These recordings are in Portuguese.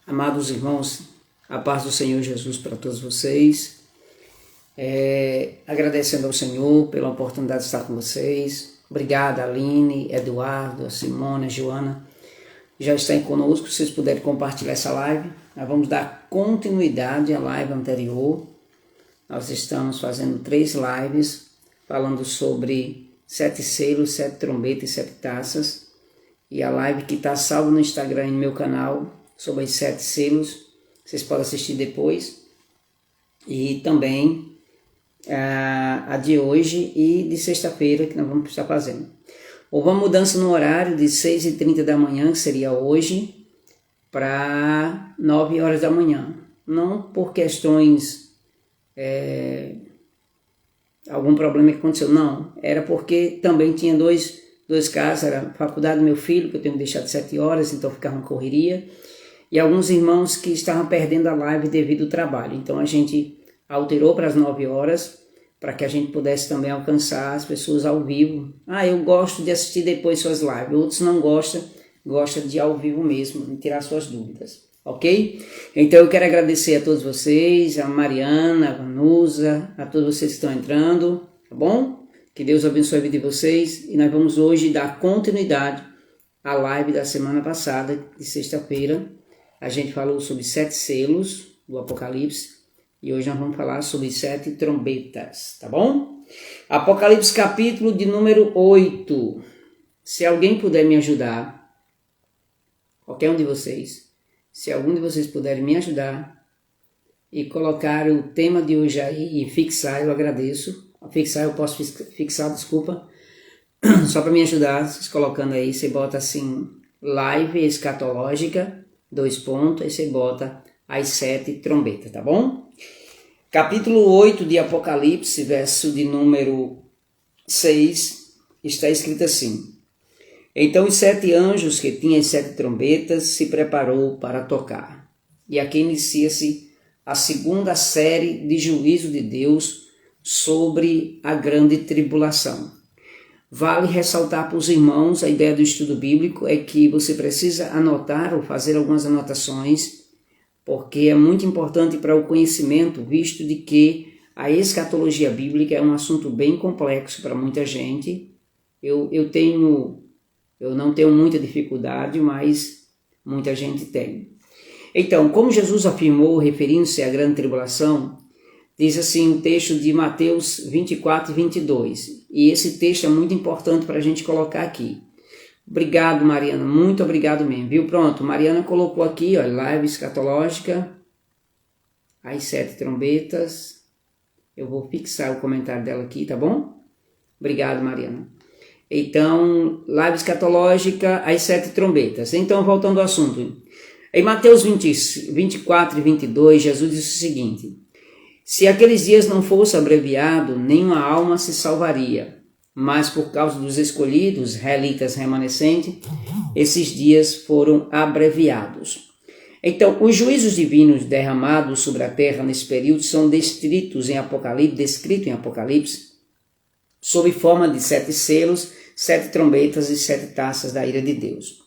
Amados irmãos, a paz do Senhor Jesus para todos vocês. Agradecendo ao Senhor pela oportunidade de estar com vocês. Obrigado, Aline, Eduardo, a Simone, a Joana. Já está conosco, se vocês puderem compartilhar essa live. Nós vamos dar continuidade à live anterior. Nós estamos fazendo 3 lives falando sobre 7 selos, 7 trombetas e 7 taças. E a live que está salva no Instagram e no meu canal sobre os 7 selos, vocês podem assistir depois. E também a de hoje e de sexta-feira que nós vamos estar fazendo. Houve uma mudança no horário de 6h30 da manhã, que seria hoje, para 9 horas da manhã. Não por questões, algum problema que aconteceu, não. Era porque também tinha dois casos, era a faculdade do meu filho, que eu tenho que deixar de 7 horas, então ficava uma correria. E alguns irmãos que estavam perdendo a live devido ao trabalho. Então a gente alterou para as 9 horas, para que a gente pudesse também alcançar as pessoas ao vivo. Eu gosto de assistir depois suas lives. Outros não gostam de ao vivo mesmo, de tirar suas dúvidas. Ok? Então eu quero agradecer a todos vocês, a Mariana, a Vanusa, a todos vocês que estão entrando, tá bom? Que Deus abençoe a vida de vocês. E nós vamos hoje dar continuidade à live da semana passada, de sexta-feira. A gente falou sobre 7 selos do Apocalipse e hoje nós vamos falar sobre 7 trombetas, tá bom? Apocalipse capítulo de número 8. Se alguém puder me ajudar, qualquer um de vocês, se algum de vocês puder me ajudar e colocar o tema de hoje aí e fixar, eu agradeço. Fixar, eu posso fixar, desculpa. Só para me ajudar, vocês colocando aí, você bota assim, live escatológica, 2 pontos, aí você bota as 7 trombetas, tá bom? Capítulo 8 de Apocalipse, verso de número 6, está escrito assim: Então os 7 anjos que tinham as 7 trombetas se preparou para tocar. E aqui inicia-se a segunda série de juízo de Deus sobre a grande tribulação. Vale ressaltar para os irmãos, a ideia do estudo bíblico é que você precisa anotar ou fazer algumas anotações, porque é muito importante para o conhecimento, visto de que a escatologia bíblica é um assunto bem complexo para muita gente. Eu não tenho muita dificuldade, mas muita gente tem. Então, como Jesus afirmou, referindo-se à grande tribulação, diz assim o texto de Mateus 24 e 22. E esse texto é muito importante para a gente colocar aqui. Obrigado, Mariana. Muito obrigado mesmo, viu? Pronto, Mariana colocou aqui, ó, live escatológica, as 7 trombetas. Eu vou fixar o comentário dela aqui, tá bom? Obrigado, Mariana. Então, live escatológica, as 7 trombetas. Então, voltando ao assunto. Em Mateus 24 e 22, Jesus disse o seguinte: Se aqueles dias não fosse abreviado, nenhuma alma se salvaria. Mas por causa dos escolhidos, relitas remanescentes, esses dias foram abreviados. Então, os juízos divinos derramados sobre a terra nesse período são descritos em Apocalipse, sob forma de 7 selos, 7 trombetas e 7 taças da ira de Deus.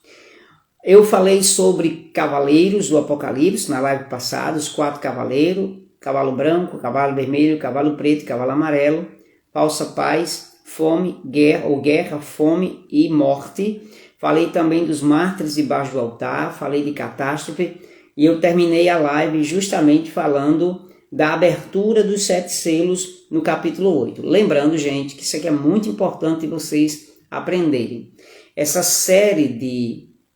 Eu falei sobre cavaleiros do Apocalipse na live passada, os 4 cavaleiros: cavalo branco, cavalo vermelho, cavalo preto, cavalo amarelo, falsa paz, fome, guerra, fome e morte. Falei também dos mártires debaixo do altar, falei de catástrofe, e eu terminei a live justamente falando da abertura dos 7 selos no capítulo 8. Lembrando, gente, que isso aqui é muito importante vocês aprenderem. Essa série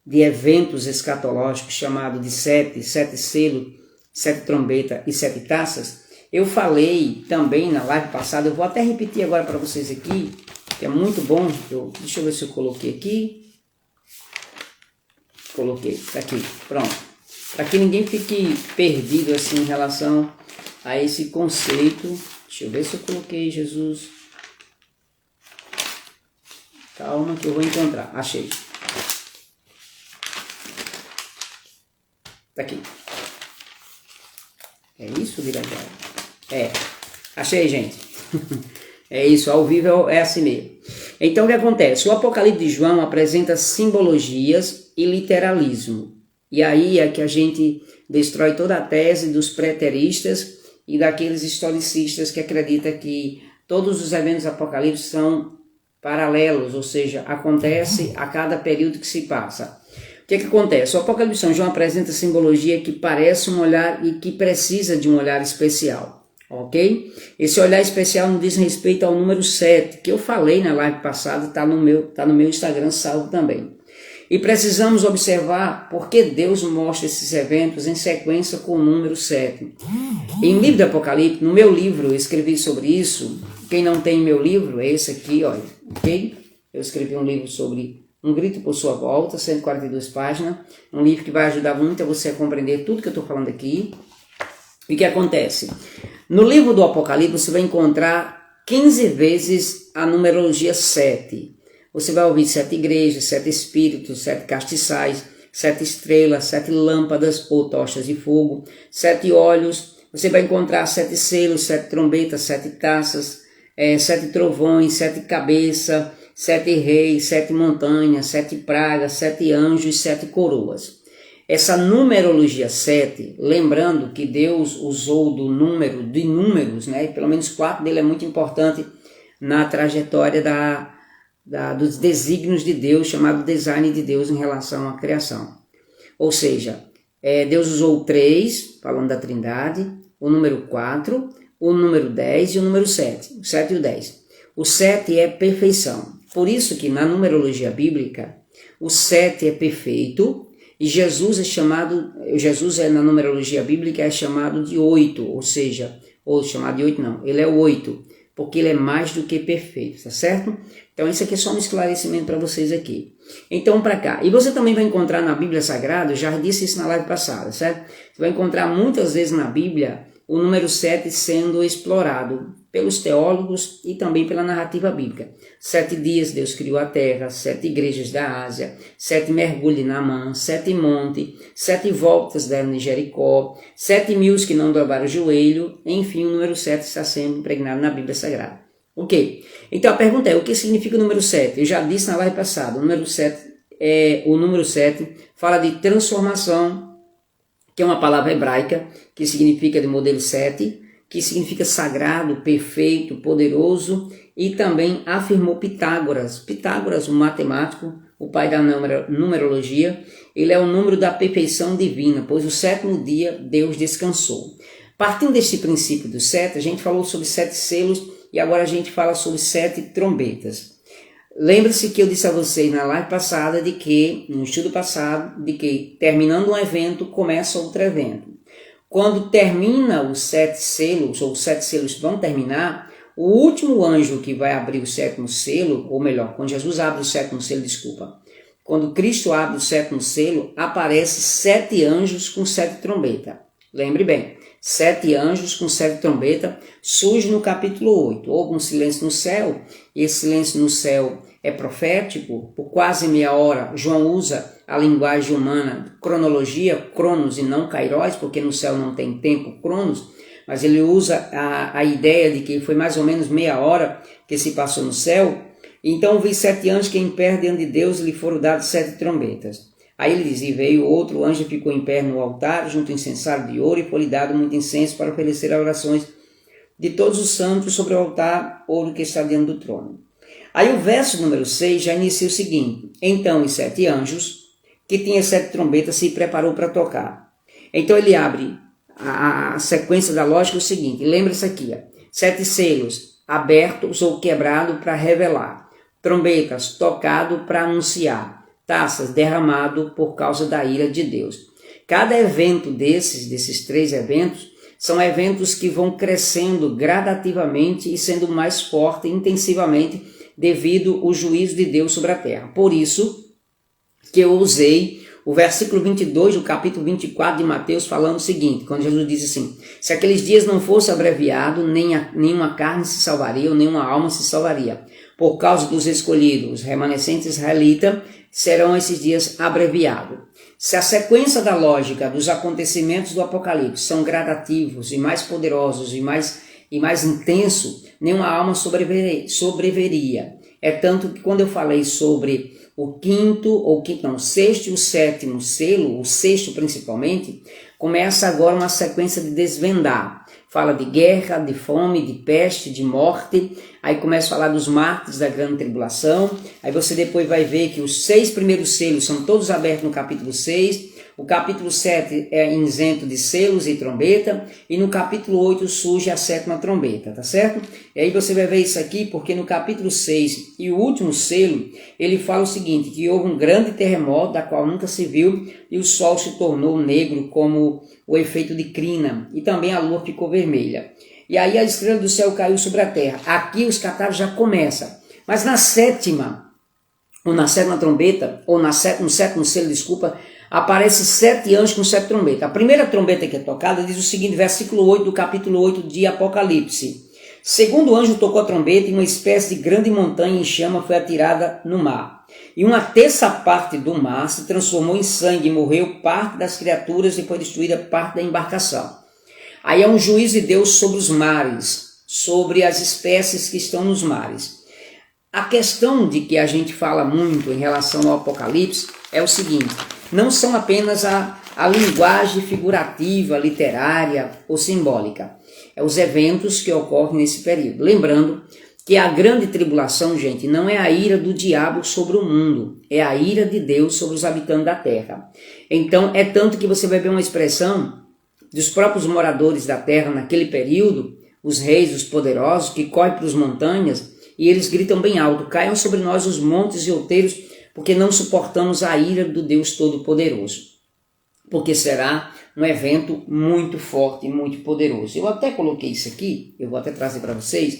de eventos escatológicos chamado de 7 selos, 7 trombetas e 7 taças, eu falei também na live passada, eu vou até repetir agora para vocês aqui, que é muito bom. Deixa eu ver se eu coloquei aqui. Coloquei, tá aqui, pronto. Para que ninguém fique perdido assim em relação a esse conceito. Deixa eu ver se eu coloquei, Jesus. Calma que eu vou encontrar. Achei. Tá aqui. É isso, diretor? Achei, gente. É isso, ao vivo é assim mesmo. Então, o que acontece? O Apocalipse de João apresenta simbologias e literalismo. E aí é que a gente destrói toda a tese dos preteristas e daqueles historicistas que acreditam que todos os eventos apocalípticos são paralelos, ou seja, acontece a cada período que se passa. O que acontece? O Apocalipse de São João apresenta simbologia que parece um olhar e que precisa de um olhar especial, ok? Esse olhar especial não diz respeito ao número 7, que eu falei na live passada, está no meu Instagram salvo também. E precisamos observar por que Deus mostra esses eventos em sequência com o número 7. Em livro do Apocalipse, no meu livro, eu escrevi sobre isso. Quem não tem meu livro é esse aqui, olha, ok? Eu escrevi um livro sobre Um Grito por Sua Volta, 142 páginas. Um livro que vai ajudar muito a você a compreender tudo que eu estou falando aqui. E o que acontece? No livro do Apocalipse, você vai encontrar 15 vezes a numerologia 7. Você vai ouvir 7 igrejas, 7 espíritos, 7 castiçais, 7 estrelas, 7 lâmpadas ou tochas de fogo, 7 olhos. Você vai encontrar 7 selos, 7 trombetas, 7 taças, 7 trovões, 7 cabeças, 7 reis, 7 montanhas, 7 pragas, 7 anjos e 7 coroas. Essa numerologia 7, lembrando que Deus usou do número, de números, né? Pelo menos 4 dele é muito importante na trajetória dos desígnios de Deus, chamado design de Deus em relação à criação. Ou seja, Deus usou o 3, falando da Trindade, o número 4, o número 10 e o número 7, o 7 e o 10. O 7 é perfeição. Por isso que na numerologia bíblica, o 7 é perfeito e Jesus na numerologia bíblica é chamado de 8, ou chamado de 8 não, ele é o 8, porque ele é mais do que perfeito, tá certo? Então isso aqui é só um esclarecimento para vocês aqui. Então para cá, e você também vai encontrar na Bíblia Sagrada, eu já disse isso na live passada, certo? Você vai encontrar muitas vezes na Bíblia o número 7 sendo explorado pelos teólogos e também pela narrativa bíblica. 7 dias Deus criou a terra, 7 igrejas da Ásia, 7 mergulhos de Naamã, 7 montes, 7 voltas da de Jericó, 7 mil que não dobraram o joelho, enfim, o número 7 está sendo impregnado na Bíblia Sagrada. Ok, então a pergunta é, o que significa o número 7? Eu já disse na live passada, o número 7 fala de transformação, que é uma palavra hebraica, que significa de modelo 7, que significa sagrado, perfeito, poderoso, e também afirmou Pitágoras. Pitágoras, um matemático, o pai da numerologia, ele é o número da perfeição divina, pois o 7º dia Deus descansou. Partindo desse princípio do 7, a gente falou sobre 7 selos, e agora a gente fala sobre 7 trombetas. Lembre-se que eu disse a vocês na live passada, no estudo passado, de que terminando um evento, começa outro evento. Quando termina os 7 selos, ou os 7 selos vão terminar, o último anjo que vai abrir o 7º selo, ou melhor, quando Jesus abre o 7º selo, quando Cristo abre o 7º selo, aparece 7 anjos com 7 trombetas. Lembre bem, 7 anjos com 7 trombetas surge no capítulo 8. Houve um silêncio no céu, e esse silêncio no céu é profético. Por quase meia hora, João usa a linguagem humana, cronologia, cronos e não kairos, porque no céu não tem tempo, cronos, mas ele usa a ideia de que foi mais ou menos meia hora que se passou no céu. Então vi 7 anjos que em pé diante de Deus lhe foram dados 7 trombetas. Aí ele diz, e veio outro anjo, ficou em pé no altar, junto ao incensário de ouro, e foi-lhe dado muito incenso para oferecer orações de todos os santos sobre o altar ouro que está diante do trono. Aí o verso número 6 já inicia o seguinte, então os 7 anjos, que tinham 7 trombetas, se preparou para tocar. Então ele abre a sequência da lógica, é o seguinte, lembra-se aqui, 7 selos abertos ou quebrados para revelar, trombetas tocado para anunciar, taças derramado por causa da ira de Deus. Cada evento desses 3 eventos, são eventos que vão crescendo gradativamente e sendo mais forte intensivamente devido ao juízo de Deus sobre a terra. Por isso que eu usei o versículo 22 do capítulo 24 de Mateus falando o seguinte, quando Jesus diz assim, se aqueles dias não fosse abreviado, nenhuma carne se salvaria ou nenhuma alma se salvaria. Por causa dos escolhidos, os remanescentes israelitas, serão esses dias abreviados. Se a sequência da lógica dos acontecimentos do Apocalipse são gradativos e mais poderosos e mais intensos, nenhuma alma sobreviveria. É tanto que quando eu falei sobre o sexto e o sétimo selo, o sexto principalmente, começa agora uma sequência de desvendar. Fala de guerra, de fome, de peste, de morte. Aí começa a falar dos mártires da grande tribulação. Aí você depois vai ver que os 6 primeiros selos são todos abertos no capítulo 6. O capítulo 7 é isento de selos e trombeta. E no capítulo 8 surge a 7ª trombeta, tá certo? E aí você vai ver isso aqui porque no capítulo 6 e o último selo, ele fala o seguinte, que houve um grande terremoto da qual nunca se viu e o sol se tornou negro como o efeito de crina e também a lua ficou vermelha. E aí a estrela do céu caiu sobre a terra. Aqui os catarros já começam. Mas na 7ª, ou na 7ª trombeta, ou no 7º selo, desculpa, aparece 7 anjos com 7 trombetas. A primeira trombeta que é tocada diz o seguinte, versículo 8 do capítulo 8 de Apocalipse. Segundo anjo tocou a trombeta e uma espécie de grande montanha em chama foi atirada no mar. E uma terça parte do mar se transformou em sangue e morreu parte das criaturas e foi destruída parte da embarcação. Aí é um juízo de Deus sobre os mares, sobre as espécies que estão nos mares. A questão de que a gente fala muito em relação ao Apocalipse é o seguinte, não são apenas a linguagem figurativa, literária ou simbólica, é os eventos que ocorrem nesse período. Lembrando que a grande tribulação, gente, não é a ira do diabo sobre o mundo, é a ira de Deus sobre os habitantes da terra. Então, é tanto que você vai ver uma expressão dos próprios moradores da terra naquele período, os reis, os poderosos, que correm para as montanhas e eles gritam bem alto, caiam sobre nós os montes e outeiros, porque não suportamos a ira do Deus Todo-Poderoso. Porque será um evento muito forte e muito poderoso. Eu até coloquei isso aqui, eu vou até trazer para vocês.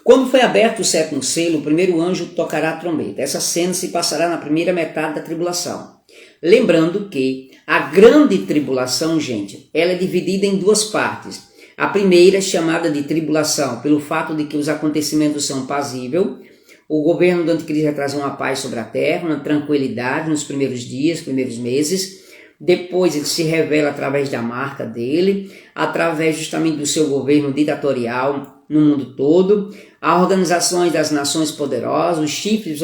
Quando foi aberto o 7º selo, o primeiro anjo tocará a trombeta. Essa cena se passará na primeira metade da tribulação. Lembrando que a grande tribulação, gente, ela é dividida em 2 partes. A primeira é chamada de tribulação pelo fato de que os acontecimentos são pazíveis. O governo do anticristo vai trazer uma paz sobre a terra, uma tranquilidade nos primeiros dias, primeiros meses. Depois ele se revela através da marca dele, através justamente do seu governo ditatorial no mundo todo. As organizações das nações poderosas, os chifres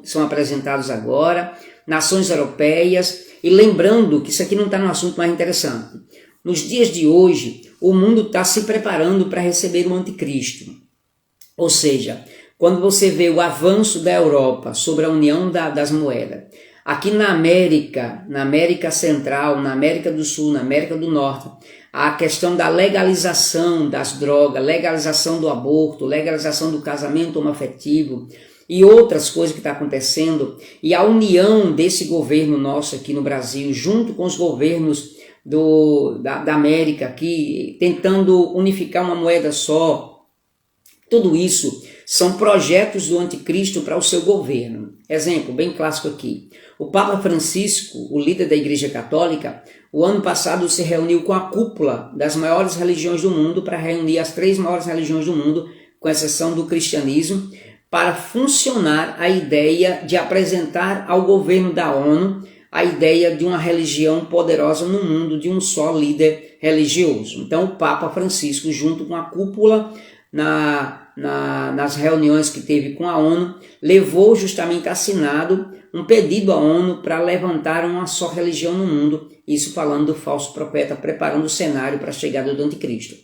são apresentados agora, nações europeias. E lembrando que isso aqui não está no assunto mais interessante. Nos dias de hoje, o mundo está se preparando para receber o anticristo. Ou seja, quando você vê o avanço da Europa sobre a união das moedas, aqui na América Central, na América do Sul, na América do Norte, a questão da legalização das drogas, legalização do aborto, legalização do casamento homoafetivo e outras coisas que estão acontecendo, e a união desse governo nosso aqui no Brasil, junto com os governos da América aqui, tentando unificar uma moeda só, tudo isso são projetos do anticristo para o seu governo. Exemplo bem clássico aqui. O Papa Francisco, o líder da Igreja Católica, o ano passado se reuniu com a cúpula das maiores religiões do mundo para reunir as 3 maiores religiões do mundo, com exceção do cristianismo, para funcionar a ideia de apresentar ao governo da ONU a ideia de uma religião poderosa no mundo, de um só líder religioso. Então o Papa Francisco, junto com a cúpula, nas reuniões que teve com a ONU, levou justamente assinado um pedido à ONU para levantar uma só religião no mundo, isso falando do falso profeta, preparando o cenário para a chegada do anticristo.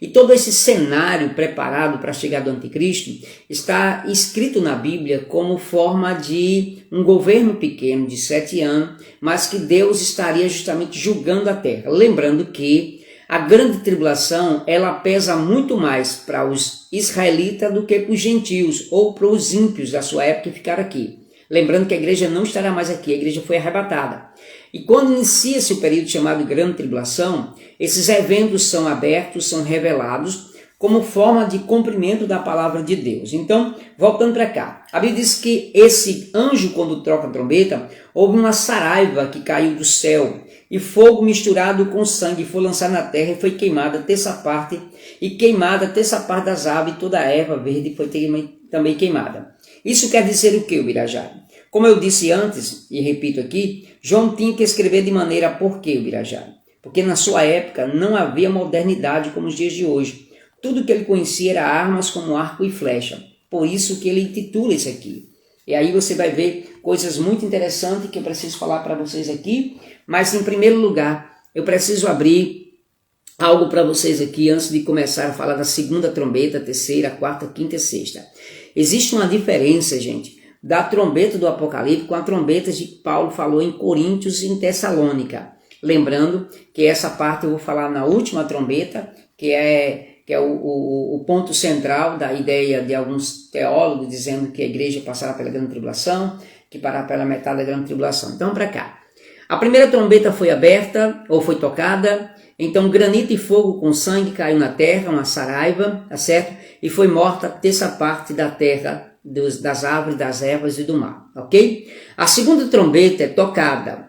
E todo esse cenário preparado para a chegada do anticristo está escrito na Bíblia como forma de um governo pequeno de 7 anos, mas que Deus estaria justamente julgando a terra. Lembrando que a grande tribulação, ela pesa muito mais para os israelitas do que para os gentios ou para os ímpios da sua época que ficaram aqui. Lembrando que a igreja não estará mais aqui, a igreja foi arrebatada. E quando inicia-se o período chamado Grande Tribulação, esses eventos são abertos, são revelados como forma de cumprimento da palavra de Deus. Então, voltando para cá, a Bíblia diz que esse anjo, quando troca a trombeta, houve uma saraiva que caiu do céu, e fogo misturado com sangue foi lançado na terra e foi queimada terça parte, e queimada terça parte das aves, e toda a erva verde foi também queimada. Isso quer dizer o que, Ubirajara? Como eu disse antes, e repito aqui, João tinha que escrever de maneira porquê, Ubirajara? Porque na sua época não havia modernidade como os dias de hoje. Tudo que ele conhecia era armas como arco e flecha. Por isso que ele intitula isso aqui. E aí você vai ver coisas muito interessantes que eu preciso falar para vocês aqui, mas em primeiro lugar, eu preciso abrir algo para vocês aqui antes de começar a falar da segunda trombeta, terceira, quarta, quinta e sexta. Existe uma diferença, gente, da trombeta do Apocalipse com a trombeta que Paulo falou em Coríntios e em Tessalônica. Lembrando que essa parte eu vou falar na última trombeta, que é o ponto central da ideia de alguns teólogos dizendo que a igreja passará pela grande tribulação, que parará pela metade da grande tribulação. Então, para cá. A primeira trombeta foi aberta, ou foi tocada, então granito e fogo com sangue caiu na terra, uma saraiva, tá certo? E foi morta a terça parte da terra, das árvores, das ervas e do mar, ok? A segunda trombeta é tocada,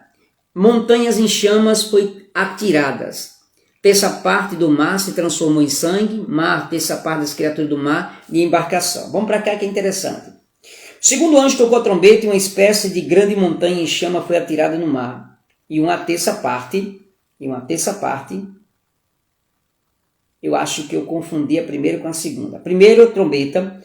montanhas em chamas foi atiradas. Terça parte do mar se transformou em sangue, mar, terça parte das criaturas do mar e embarcação. Vamos para cá que é interessante. O segundo anjo tocou a trombeta e uma espécie de grande montanha em chama foi atirada no mar. E uma terça parte, eu acho que eu confundi a primeira com a segunda. A primeira trombeta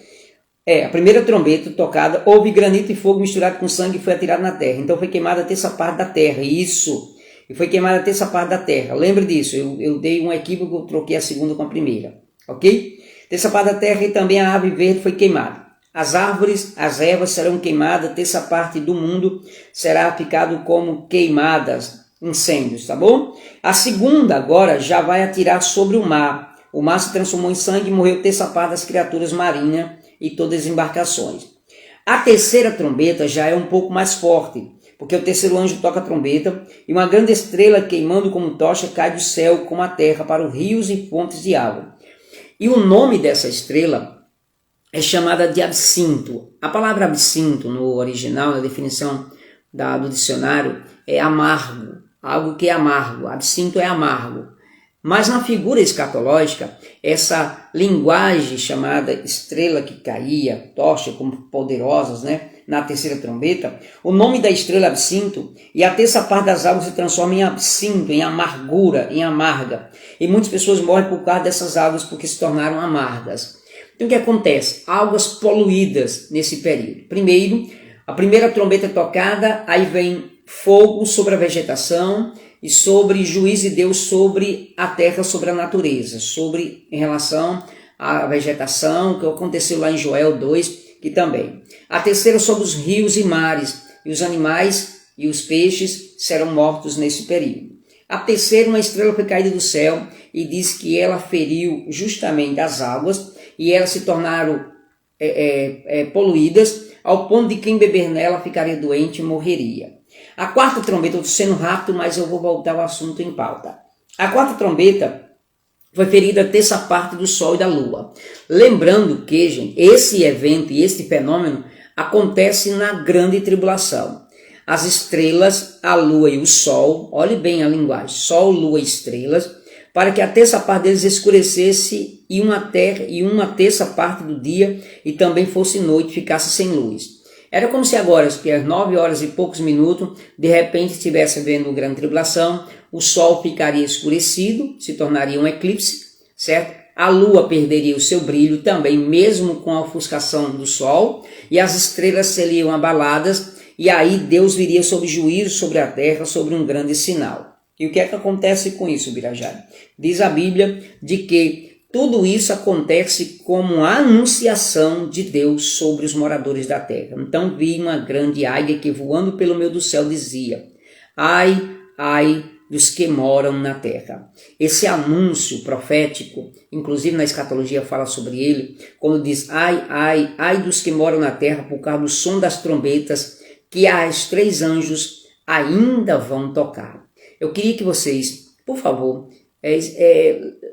tocada, houve granito e fogo misturado com sangue e foi atirado na terra. Então foi queimada a terça parte da terra, isso. E foi queimada a terça parte da terra. Lembre disso, eu dei um equívoco, eu troquei a segunda com a primeira. Ok? Terça parte da terra e também a ave verde foi queimada. As árvores, as ervas serão queimadas, terça parte do mundo será ficado como queimadas, incêndios, tá bom? A segunda agora já vai atirar sobre o mar. O mar se transformou em sangue e morreu terça parte das criaturas marinhas e todas as embarcações. A terceira trombeta já é um pouco mais forte, porque o terceiro anjo toca a trombeta e uma grande estrela queimando como tocha cai do céu como a terra para os rios e fontes de água. E o nome dessa estrela é chamada de absinto. A palavra absinto no original, na definição do dicionário, é amargo, algo que é amargo. Absinto é amargo. Mas na figura escatológica, essa linguagem chamada estrela que caía, tocha, como poderosas, né? Na terceira trombeta, o nome da estrela é absinto, e a terça parte das águas se transforma em absinto, em amargura, em amarga. E muitas pessoas morrem por causa dessas águas porque se tornaram amargas. Então o que acontece? Águas poluídas nesse período. Primeiro, a primeira trombeta é tocada, aí vem fogo sobre a vegetação e sobre juízo de Deus sobre a terra, sobre a natureza, em relação à vegetação, que aconteceu lá em Joel 2, que também. A terceira sobre os rios e mares, e os animais e os peixes serão mortos nesse período. A terceira, uma estrela foi caída do céu e diz que ela feriu justamente as águas e elas se tornaram poluídas ao ponto de quem beber nela ficaria doente e morreria. A quarta trombeta, eu estou sendo rápido, mas eu vou voltar ao assunto em pauta. A quarta trombeta foi ferida a terça parte do sol e da lua. Lembrando que, gente, esse evento e este fenômeno acontece na grande tribulação. As estrelas, a lua e o sol, olhe bem a linguagem, sol, lua e estrelas, para que a terça parte deles escurecesse e uma terça parte do dia e também fosse noite, ficasse sem luz. Era como se agora, que às 9 horas e poucos minutos, de repente estivesse vendo grande tribulação, o sol ficaria escurecido, se tornaria um eclipse, certo? A lua perderia o seu brilho também, mesmo com a ofuscação do sol, e as estrelas seriam abaladas, e aí Deus viria sob juízo sobre a terra, sobre um grande sinal. E o que é que acontece com isso, Birajara? Diz a Bíblia de que tudo isso acontece como a anunciação de Deus sobre os moradores da terra. Então vi uma grande águia que voando pelo meio do céu dizia: ai, ai dos que moram na terra. Esse anúncio profético, inclusive na escatologia fala sobre ele, quando diz ai, ai, ai dos que moram na terra por causa do som das trombetas que as 3 anjos ainda vão tocar. Eu queria que vocês, por favor,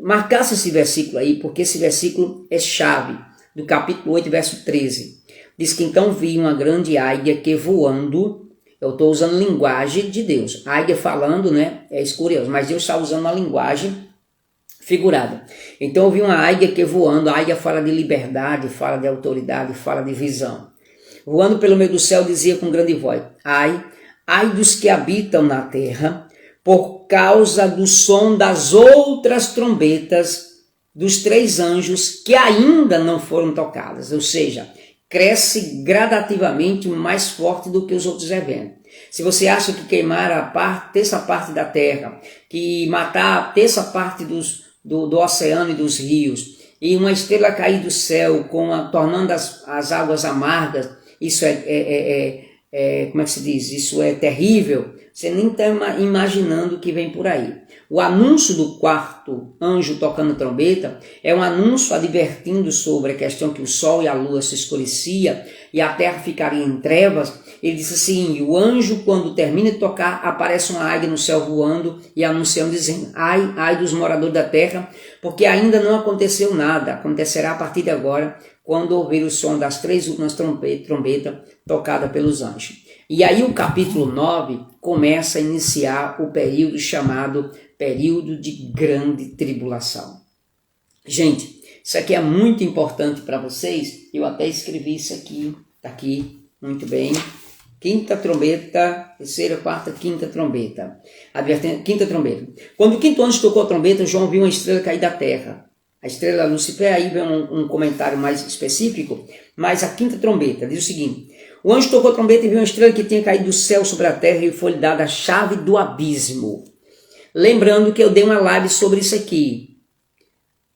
marcassem esse versículo aí, porque esse versículo é chave, do capítulo 8, verso 13. Diz que então vi uma grande águia que voando. Eu estou usando linguagem de Deus. A águia falando, né? É curioso, mas Deus está usando uma linguagem figurada. Então eu vi uma águia que voando. A águia fala de liberdade, fala de autoridade, fala de visão. Voando pelo meio do céu dizia com grande voz: ai, ai dos que habitam na terra, por causa do som das outras trombetas dos 3 anjos que ainda não foram tocadas. Ou seja, cresce gradativamente mais forte do que os outros eventos. Se você acha que queimar a terça parte da terra, que matar a terça parte do oceano e dos rios, e uma estrela cair do céu, tornando as águas amargas, isso como é que se diz? Isso é terrível. Você nem está imaginando o que vem por aí. O anúncio do quarto anjo tocando trombeta é um anúncio advertindo sobre a questão que o sol e a lua se escurecia e a terra ficaria em trevas. Ele disse assim, o anjo, quando termina de tocar, aparece uma águia no céu voando e anunciando, dizendo, ai, ai dos moradores da terra, porque ainda não aconteceu nada, acontecerá a partir de agora, quando ouvir o som das 3 últimas trombetas tocadas pelos anjos. E aí o capítulo 9 começa a iniciar o período chamado período de grande tribulação. Gente, isso aqui é muito importante para vocês, eu até escrevi isso aqui, está aqui, muito bem. Quinta trombeta, terceira, quarta, quinta trombeta. Quinta trombeta. Quando o quinto anjo tocou a trombeta, João viu uma estrela cair da terra. A estrela Lucifer, aí vem um comentário mais específico, mas a quinta trombeta diz o seguinte, o anjo tocou a trombeta e viu uma estrela que tinha caído do céu sobre a terra e foi-lhe dada a chave do abismo. Lembrando que eu dei uma live sobre isso aqui.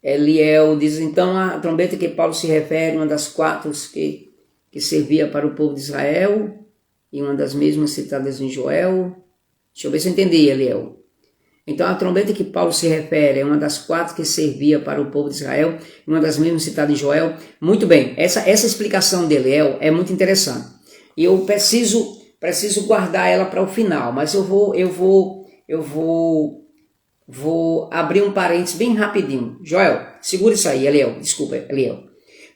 Eliel diz, então, a trombeta que Paulo se refere, uma das 4 que servia para o povo de Israel, e uma das mesmas citadas em Joel. Deixa eu ver se eu entendi, Eliel. Então, a trombeta que Paulo se refere é uma das 4 que servia para o povo de Israel, e uma das mesmas citadas em Joel. Muito bem, essa explicação de Eliel é muito interessante. E eu preciso guardar ela para o final, mas eu vou abrir um parênteses bem rapidinho. Joel, segura isso aí, Eliel.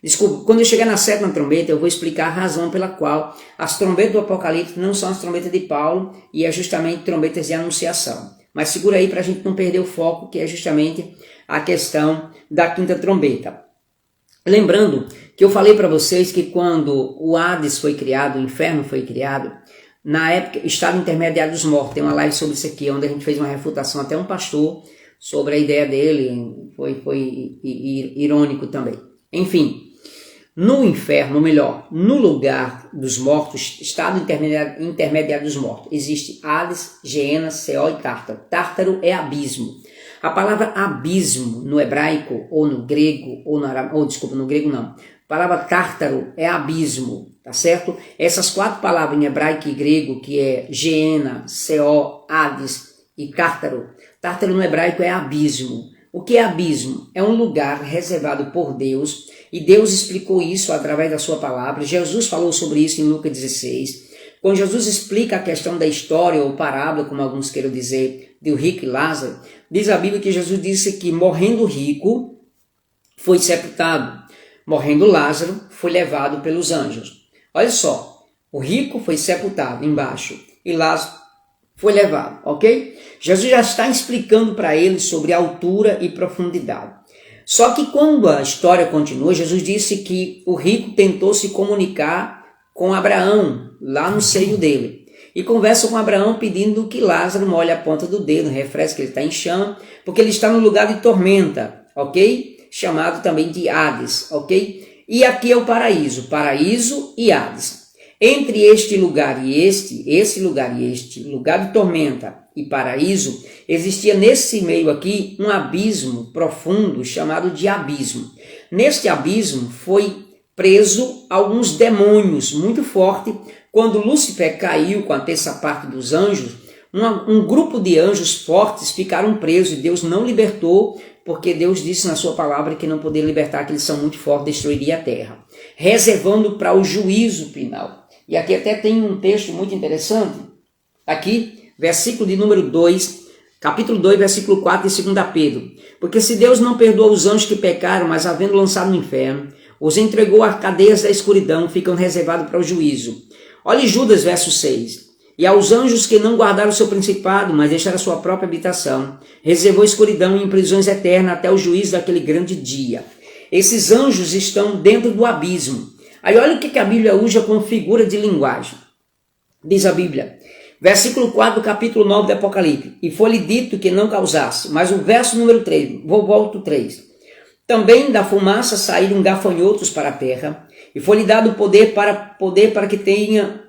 Desculpa, quando eu chegar na 7ª trombeta, eu vou explicar a razão pela qual as trombetas do Apocalipse não são as trombetas de Paulo e é justamente trombetas de anunciação. Mas segura aí para a gente não perder o foco, que é justamente a questão da 5ª trombeta. Lembrando que eu falei para vocês que quando o Hades foi criado, o inferno foi criado, na época, estado intermediário dos mortos, tem uma live sobre isso aqui, onde a gente fez uma refutação, até um pastor, sobre a ideia dele, foi irônico também. Enfim, no inferno, ou melhor, no lugar dos mortos, estado intermediário dos mortos, existe Hades, Geena, Seol e Tártaro. Tártaro é abismo. A palavra abismo no hebraico, ou no grego, no grego não. A palavra Tártaro é abismo, tá certo? Essas 4 palavras em hebraico e grego, que é Geena, Seol, Hades e Tártaro. Tártaro no hebraico é abismo. O que é abismo? É um lugar reservado por Deus, e Deus explicou isso através da sua palavra. Jesus falou sobre isso em Lucas 16. Quando Jesus explica a questão da história, ou parábola, como alguns queiram dizer, do rico e Lázaro, diz a Bíblia que Jesus disse que morrendo o rico, foi sepultado. Morrendo Lázaro, foi levado pelos anjos. Olha só, o rico foi sepultado embaixo e Lázaro foi levado, ok? Jesus já está explicando para ele sobre altura e profundidade. Só que quando a história continua, Jesus disse que o rico tentou se comunicar com Abraão, lá no seio dele. E conversa com Abraão pedindo que Lázaro molhe a ponta do dedo, refresque que ele está em chama, porque ele está no lugar de tormenta, ok? Chamado também de Hades, ok? E aqui é o paraíso e Hades. Entre este lugar e esse lugar e este, lugar de tormenta e paraíso, existia nesse meio aqui um abismo profundo chamado de abismo. Neste abismo foi preso alguns demônios muito forte. Quando Lúcifer caiu com a terça parte dos anjos, um grupo de anjos fortes ficaram presos e Deus não libertou, porque Deus disse na sua palavra que não poderia libertar, que eles são muito fortes, destruiria a terra, reservando para o juízo final. E aqui até tem um texto muito interessante, aqui, versículo de número 2, capítulo 2, versículo 4 de 2 Pedro. Porque se Deus não perdoa os anjos que pecaram, mas havendo lançado no inferno, os entregou a cadeias da escuridão, ficam reservados para o juízo. Olhe Judas, verso 6. E aos anjos que não guardaram o seu principado, mas deixaram a sua própria habitação, reservou escuridão e em prisões eternas até o juízo daquele grande dia. Esses anjos estão dentro do abismo. Aí olha o que a Bíblia usa como figura de linguagem. Diz a Bíblia, versículo 4 do capítulo 9 do Apocalipse. E foi-lhe dito que não causasse. Mas o verso número 3, volto 3. Também da fumaça saíram gafanhotos para a terra, E foi-lhe dado poder para que tenha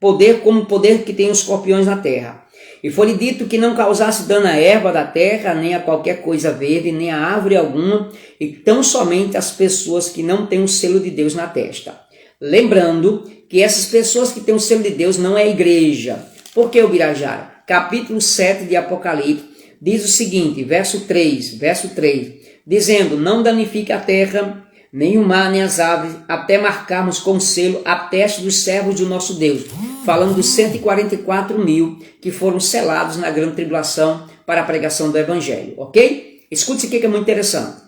poder como o poder que tem os escorpiões na terra. E foi-lhe dito que não causasse dano à erva da terra, nem a qualquer coisa verde, nem a árvore alguma, e tão somente as pessoas que não têm o selo de Deus na testa. Lembrando que essas pessoas que têm o selo de Deus não é a igreja. Por que, Ubirajara? Capítulo 7 de Apocalipse diz o seguinte, verso 3, dizendo, não danifique a terra, nem o mar, nem as aves, até marcarmos com selo a testa dos servos do nosso Deus. Falando dos 144 mil que foram selados na grande tribulação para a pregação do evangelho, ok? Escute isso aqui que é muito interessante.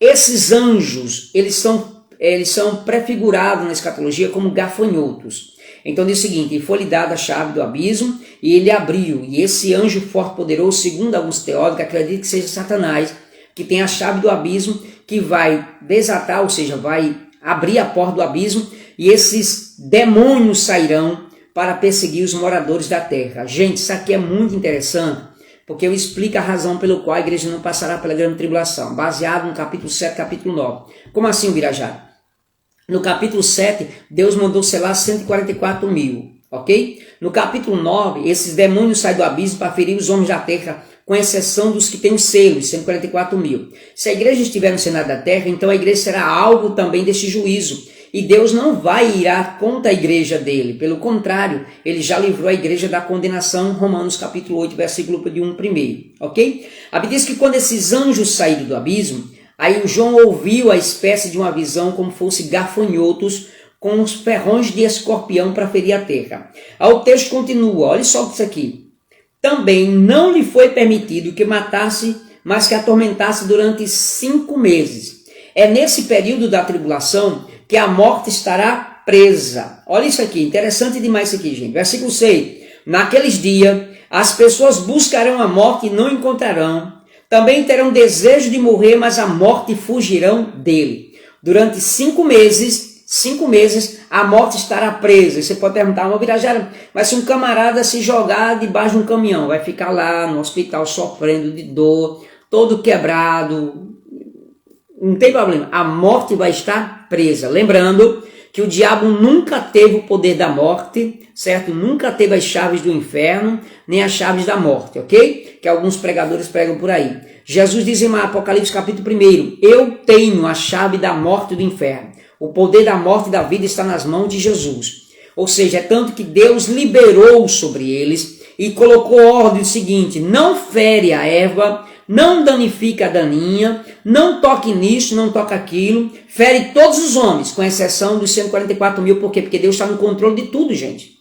Esses anjos, eles são prefigurados na escatologia como gafanhotos. Então diz o seguinte, e foi-lhe dada a chave do abismo, e ele abriu, e esse anjo forte poderoso, segundo alguns teólogos, acreditam que seja Satanás, que tem a chave do abismo, que vai desatar, ou seja, vai abrir a porta do abismo, e esses demônios sairão para perseguir os moradores da terra. Gente, isso aqui é muito interessante, porque eu explico a razão pelo qual a igreja não passará pela grande tribulação, baseado no capítulo 7, capítulo 9. Como assim, Ubirajara? No capítulo 7, Deus mandou selar 144 mil, ok? No capítulo 9, esses demônios saem do abismo para ferir os homens da terra, com exceção dos que têm os selos, 144 mil. Se a igreja estiver no Senado da terra, então a igreja será alvo também deste juízo. E Deus não vai irar contra a igreja dele. Pelo contrário, ele já livrou a igreja da condenação, Romanos capítulo 8, versículo de 1 primeiro, ok? A Bíblia diz que quando esses anjos saíram do abismo, aí o João ouviu a espécie de uma visão como fosse gafanhotos com os ferrões de escorpião para ferir a terra. Aí o texto continua, olha só isso aqui. Também não lhe foi permitido que matasse, mas que atormentasse durante 5 meses. É nesse período da tribulação que a morte estará presa. Olha isso aqui, interessante demais isso aqui, gente. Versículo 6. Naqueles dias, as pessoas buscarão a morte e não encontrarão. Também terão desejo de morrer, mas a morte fugirão dele. Durante 5 meses, a morte estará presa. Você pode perguntar, uma Ubirajara, mas se um camarada se jogar debaixo de um caminhão, vai ficar lá no hospital sofrendo de dor, todo quebrado, não tem problema, a morte vai estar presa. Lembrando que o diabo nunca teve o poder da morte, certo? Nunca teve as chaves do inferno, nem as chaves da morte, ok? Que alguns pregadores pregam por aí. Jesus diz em Apocalipse capítulo 1, eu tenho a chave da morte e do inferno. O poder da morte e da vida está nas mãos de Jesus. Ou seja, é tanto que Deus liberou sobre eles e colocou ordem seguinte, não fere a erva, não danifica a daninha, não toque nisso, não toque aquilo, fere todos os homens, com exceção dos 144 mil, por quê? Porque Deus está no controle de tudo, gente.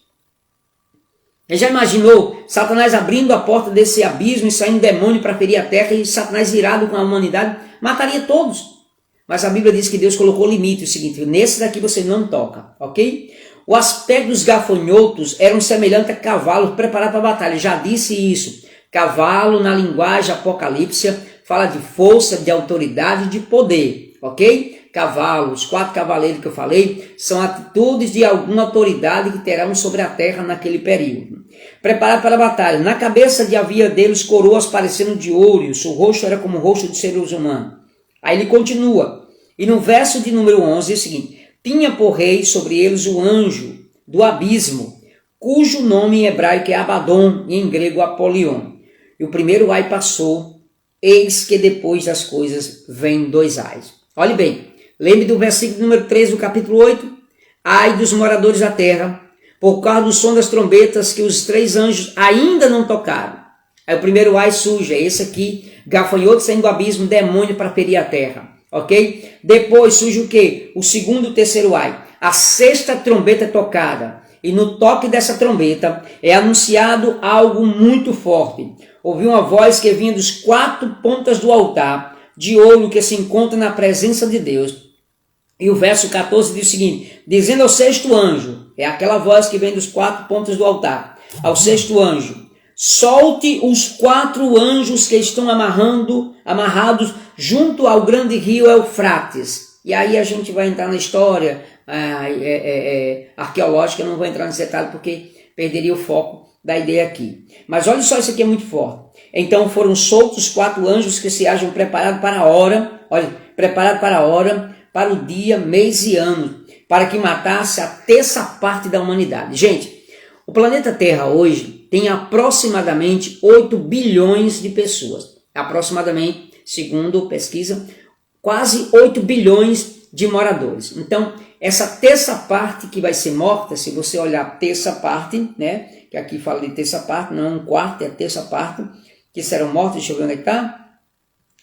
Você já imaginou Satanás abrindo a porta desse abismo e saindo demônio para ferir a terra e Satanás irado com a humanidade? Mataria todos. Mas a Bíblia diz que Deus colocou limite, o seguinte, nesse daqui você não toca, ok? O aspecto dos gafanhotos eram semelhante a cavalos preparados para a batalha, já disse isso. Cavalo, na linguagem apocalíptica, fala de força, de autoridade e de poder, ok? Cavalo, os 4 cavaleiros que eu falei, são atitudes de alguma autoridade que terão sobre a terra naquele período. Preparado para a batalha, na cabeça havia deles coroas parecendo de ouro, e o seu rosto era como o rosto de seres humanos. Aí ele continua, e no verso de número 11 diz o seguinte, tinha por rei sobre eles o anjo do abismo, cujo nome em hebraico é Abaddon e em grego Apolion. E o primeiro ai passou, eis que depois das coisas vem 2 ais. Olhe bem, lembre do versículo número 13 do capítulo 8, ai dos moradores da terra, por causa do som das trombetas que os 3 anjos ainda não tocaram. Aí o primeiro ai surge, é esse aqui, gafanhoto saindo do abismo, demônio para ferir a terra, ok? Depois surge o quê? O segundo e o terceiro ai. A 6ª trombeta é tocada, e no toque dessa trombeta é anunciado algo muito forte. Ouvi uma voz que vinha dos 4 pontas do altar, de ouro que se encontra na presença de Deus. E o verso 14 diz o seguinte, dizendo ao 6º anjo, é aquela voz que vem dos 4 pontas do altar, ao 6º anjo, solte os 4 anjos que estão amarrados junto ao grande rio Eufrates. E aí a gente vai entrar na história arqueológica, eu não vou entrar nesse detalhe porque perderia o foco da ideia aqui. Mas olha só, isso aqui é muito forte. Então foram soltos 4 anjos que se acham preparados para a hora, olha, preparados para a hora, para o dia, mês e ano, para que matasse a terça parte da humanidade. Gente, o planeta Terra hoje tem aproximadamente 8 bilhões de pessoas. Aproximadamente, segundo pesquisa, quase 8 bilhões de moradores. Então, essa terça parte que vai ser morta, se você olhar a terça parte, né, que aqui fala de terça parte, não é um quarto, é a terça parte, que serão mortos, deixa eu ver onde é que está,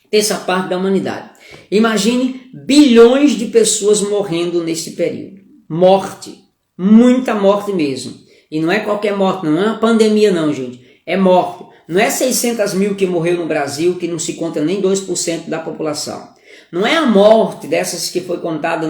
terça parte da humanidade. Imagine bilhões de pessoas morrendo neste período. Morte, muita morte mesmo. E não é qualquer morte, não é uma pandemia não, gente, é morte. Não é 600 mil que morreu no Brasil, que não se conta nem 2% da população. Não é a morte dessas que foi contada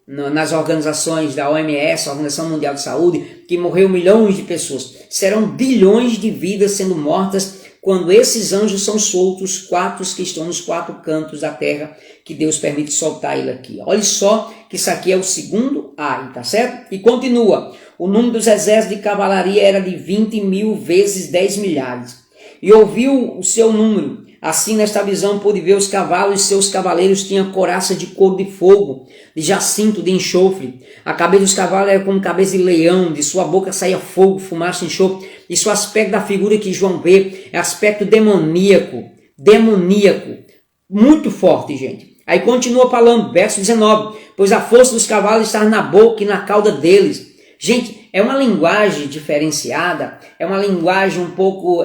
nas organizações da OMS, a Organização Mundial de Saúde, que morreu milhões de pessoas. Serão bilhões de vidas sendo mortas quando esses anjos são soltos, quatro que estão nos 4 cantos da terra, que Deus permite soltar ele aqui. Olha só que isso aqui é o segundo ai, tá certo? E continua. O número dos exércitos de cavalaria era de 20 mil vezes 10 milhares. E ouviu o seu número. Assim, nesta visão, pôde ver os cavalos e seus cavaleiros tinham couraça de couro de fogo, de jacinto, de enxofre. A cabeça dos cavalos era como cabeça de leão, de sua boca saía fogo, fumaça, enxofre. Isso o aspecto da figura que João vê é aspecto demoníaco, muito forte, gente. Aí continua falando, verso 19, pois a força dos cavalos está na boca e na cauda deles. Gente, é uma linguagem diferenciada, é uma linguagem um pouco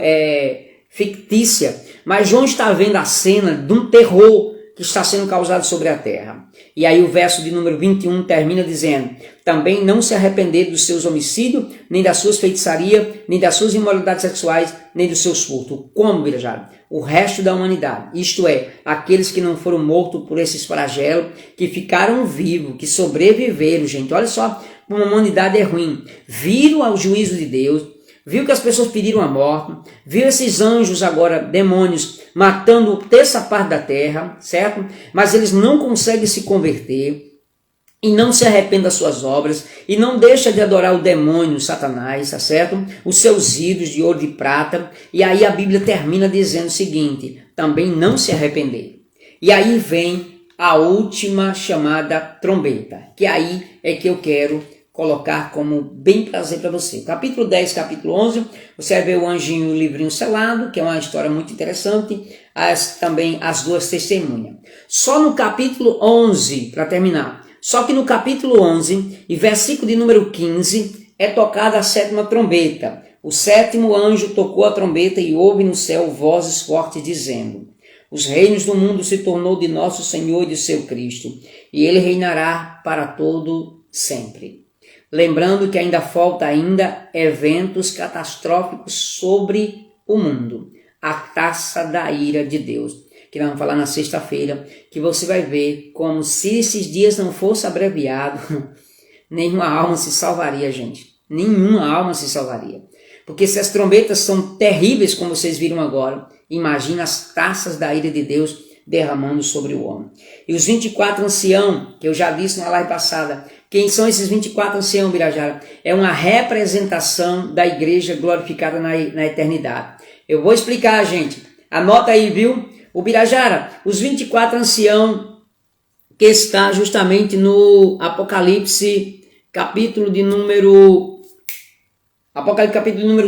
fictícia, mas João está vendo a cena de um terror que está sendo causado sobre a terra. E aí o verso de número 21 termina dizendo, também não se arrepender dos seus homicídios, nem das suas feitiçarias, nem das suas imoralidades sexuais, nem dos seus furtos. Como, viajado? O resto da humanidade, isto é, aqueles que não foram mortos por esses flagelos, que ficaram vivos, que sobreviveram, gente. Olha só como a humanidade é ruim. Viram ao juízo de Deus, viu que as pessoas pediram a morte, viu esses anjos agora, demônios, matando terça parte da terra, certo? Mas eles não conseguem se converter e não se arrependem das suas obras e não deixa de adorar o demônio, Satanás, tá certo? Os seus ídolos de ouro e de prata. E aí a Bíblia termina dizendo o seguinte, também não se arrepender. E aí vem a última chamada trombeta, que aí é que eu quero colocar como bem prazer para você. Capítulo 10, capítulo 11, você vai ver o anjinho e o livrinho selado, que é uma história muito interessante, também as duas testemunhas. Só no capítulo 11, para terminar, só que no capítulo 11, e versículo de número 15, é tocada a 7ª trombeta. O 7º anjo tocou a trombeta e houve no céu vozes fortes dizendo, os reinos do mundo se tornou de nosso Senhor e de seu Cristo, e ele reinará para todo sempre. Lembrando que ainda falta eventos catastróficos sobre o mundo. A taça da ira de Deus. Que nós vamos falar na sexta-feira. Que você vai ver como se esses dias não fossem abreviados, nenhuma alma se salvaria, gente. Nenhuma alma se salvaria. Porque se as trombetas são terríveis, como vocês viram agora, imagina as taças da ira de Deus derramando sobre o homem. E os 24 anciãos, que eu já disse na live passada, quem são esses 24 anciãos, Birajara? É uma representação da igreja glorificada na eternidade. Eu vou explicar, gente. Anota aí, viu? O Birajara, os 24 anciãos que está justamente no Apocalipse, capítulo de número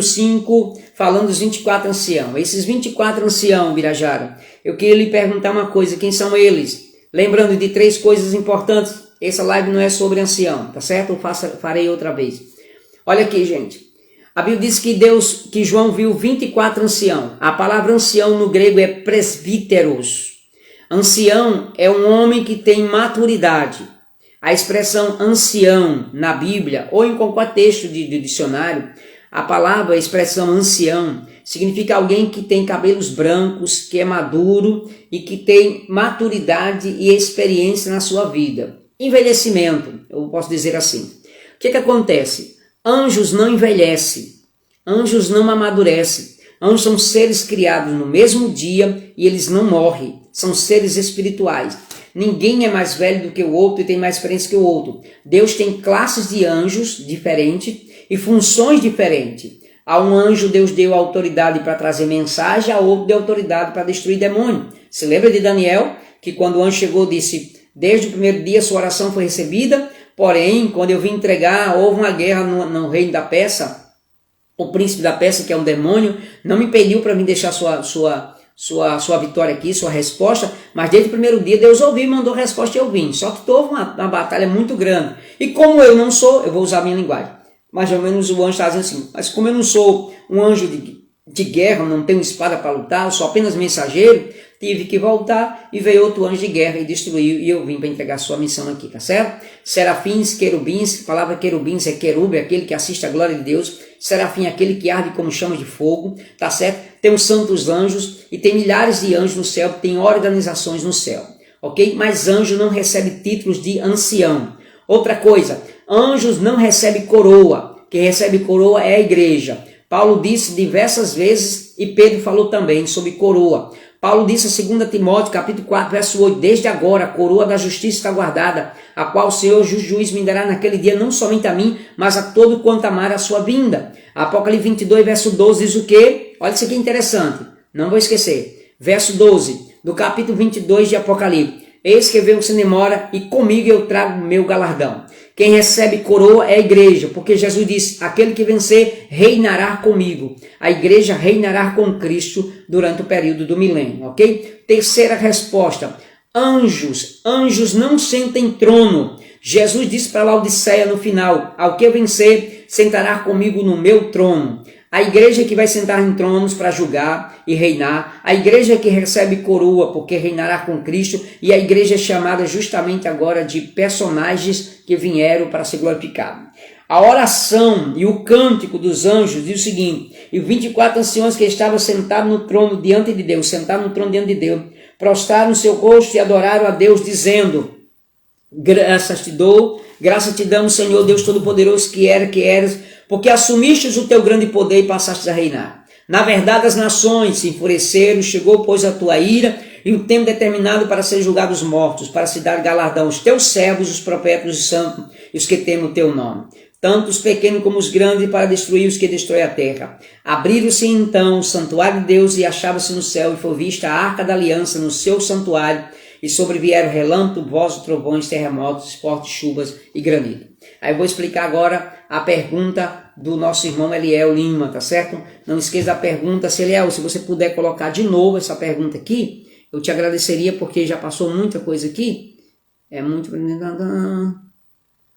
5, falando dos 24 anciãos. Esses 24 anciãos, Birajara, eu queria lhe perguntar uma coisa, quem são eles? Lembrando de 3 coisas importantes. Essa live não é sobre ancião, tá certo? Eu farei outra vez. Olha aqui, gente. A Bíblia diz que João viu 24 anciãos. A palavra ancião no grego é presbíteros. Ancião é um homem que tem maturidade. A expressão ancião na Bíblia, ou em qualquer texto de dicionário, a expressão ancião, significa alguém que tem cabelos brancos, que é maduro e que tem maturidade e experiência na sua vida. Envelhecimento, eu posso dizer assim. O que acontece? Anjos não envelhecem, anjos não amadurecem, anjos são seres criados no mesmo dia e eles não morrem, são seres espirituais. Ninguém é mais velho do que o outro e tem mais experiência que o outro. Deus tem classes de anjos diferentes e funções diferentes. A um anjo Deus deu autoridade para trazer mensagem, a outro deu autoridade para destruir demônio. Se lembra de Daniel, que quando o anjo chegou disse, Desde o primeiro dia sua oração foi recebida, porém, quando eu vim entregar, houve uma guerra no reino da Pérsia. O príncipe da Pérsia, que é um demônio, não me pediu para mim deixar sua vitória aqui, sua resposta, mas desde o primeiro dia Deus ouviu e mandou a resposta e eu vim. Só que houve uma batalha muito grande. E como eu não sou, eu vou usar a minha linguagem. Mais ou menos o anjo está dizendo assim, mas como eu não sou um anjo de guerra, não tenho espada para lutar, eu sou apenas mensageiro, tive que voltar e veio outro anjo de guerra e destruiu, e eu vim para entregar sua missão aqui, tá certo? Serafins, querubins, a palavra querubins é querube, aquele que assiste a glória de Deus, serafim, aquele que arde como chama de fogo, tá certo? Tem os santos anjos e tem milhares de anjos no céu, tem organizações no céu, ok? Mas anjo não recebe títulos de ancião. Outra coisa, anjos não recebem coroa, quem recebe coroa é a igreja. Paulo disse diversas vezes e Pedro falou também sobre coroa. Paulo disse em 2 Timóteo, capítulo 4, verso 8, desde agora a coroa da justiça está guardada, a qual o Senhor, justo juiz, me dará naquele dia, não somente a mim, mas a todo quanto amar a sua vinda. Apocalipse 22, verso 12, diz o quê? Olha isso aqui interessante, não vou esquecer. Verso 12, do capítulo 22 de Apocalipse. Eis que veio sem demora e comigo eu trago meu galardão. Quem recebe coroa é a igreja, porque Jesus disse, aquele que vencer reinará comigo. A igreja reinará com Cristo durante o período do milênio, ok? Terceira resposta, anjos não sentem trono. Jesus disse para Laodiceia no final, ao que vencer, sentará comigo no meu trono. A igreja que vai sentar em tronos para julgar e reinar, a igreja que recebe coroa porque reinará com Cristo, e a igreja é chamada justamente agora de personagens que vieram para ser glorificados. A oração e o cântico dos anjos diz o seguinte, e 24 anciões que estavam sentados no trono diante de Deus, prostraram seu rosto e adoraram a Deus, dizendo, graças te dou, graças te damos, Senhor Deus Todo-Poderoso, que eres, porque assumistes o teu grande poder e passastes a reinar. Na verdade, as nações se enfureceram, chegou, pois, a tua ira, e o tempo determinado para ser julgados os mortos, para se dar galardão aos teus servos, os profetas, os santos, e os que temem o teu nome. Tanto os pequenos como os grandes, para destruir os que destroem a terra. Abriram-se então o santuário de Deus, e achava-se no céu, e foi vista a arca da aliança no seu santuário, e sobrevieram relâmpagos, vozes, trovões, terremotos, fortes chuvas e granizo. Aí eu vou explicar agora a pergunta do nosso irmão Eliel Lima, tá certo? Não esqueça da pergunta, Eliel, se você puder colocar de novo essa pergunta aqui, eu te agradeceria, porque já passou muita coisa aqui. É muito...